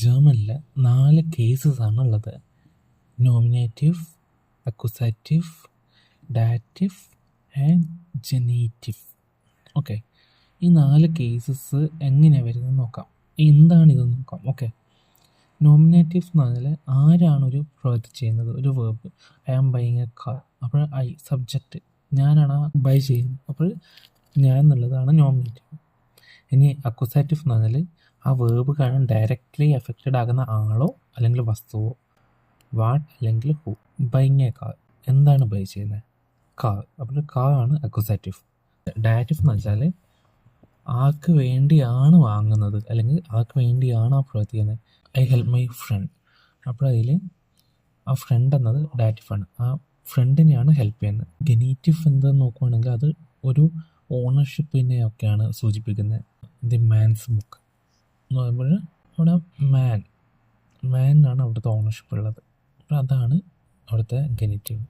ജർമ്മനിൽ 4 cases ആണ് ഉള്ളത്. Nominative, accusative, dative and genitive. Okay, ഈ 4 കേസസ് എങ്ങനെയാണ് വരുന്നത് നോക്കാം. എന്താണിതെന്ന് നോക്കാം. ഓക്കെ, നോമിനേറ്റീവ് എന്ന് പറഞ്ഞാൽ ആരാണ് ഒരു പ്രവൃത്തി ചെയ്യുന്നത്, ഒരു verb. I am buying a car. അപ്പോൾ ഐ സബ്ജക്റ്റ്, ഞാനാണ് ബൈ ചെയ്യുന്നത്. അപ്പോൾ ഞാൻ എന്നുള്ളതാണ് നോമിനേറ്റീവ്. ഇനി അക്യൂസാറ്റീവ് എന്ന് പറഞ്ഞാൽ ആ വേർബ് കാരണം ഡയറക്റ്റ്ലി എഫക്റ്റഡ് ആകുന്ന ആളോ അല്ലെങ്കിൽ വസ്തുവോ. വാട്ട് അല്ലെങ്കിൽ ഹൂ. ബൈയിങ് എ കാർ, എന്താണ് ബൈ ചെയ്യുന്നത്? കാർ. അപ്പോൾ കാർ ആണ് അക്യൂസാറ്റീവ്. ഡാറ്റീവ് എന്ന് വെച്ചാൽ ആർക്ക് വേണ്ടിയാണ് വാങ്ങുന്നത് അല്ലെങ്കിൽ ആർക്ക് വേണ്ടിയാണ് ആ പ്രവൃത്തി ചെയ്യുന്നത്. I help my friend. അപ്പോൾ അതിൽ ആ ഫ്രണ്ട് എന്നത് ഡാറ്റീവാണ്, ആ ഫ്രണ്ടിനെയാണ് ഹെൽപ്പ് ചെയ്യുന്നത്. ഗനേറ്റീവ് എന്താന്ന് നോക്കുകയാണെങ്കിൽ അത് ഒരു ഓണർഷിപ്പിനെയൊക്കെയാണ് സൂചിപ്പിക്കുന്നത്. ദി മാൻസ് ബുക്ക് എന്ന് പറയുമ്പോൾ അവിടെ മാനാണ് അവിടുത്തെ ഓണർഷിപ്പ് ഉള്ളത്. അപ്പോൾ അതാണ് അവിടുത്തെ ഗനേറ്റീവ്.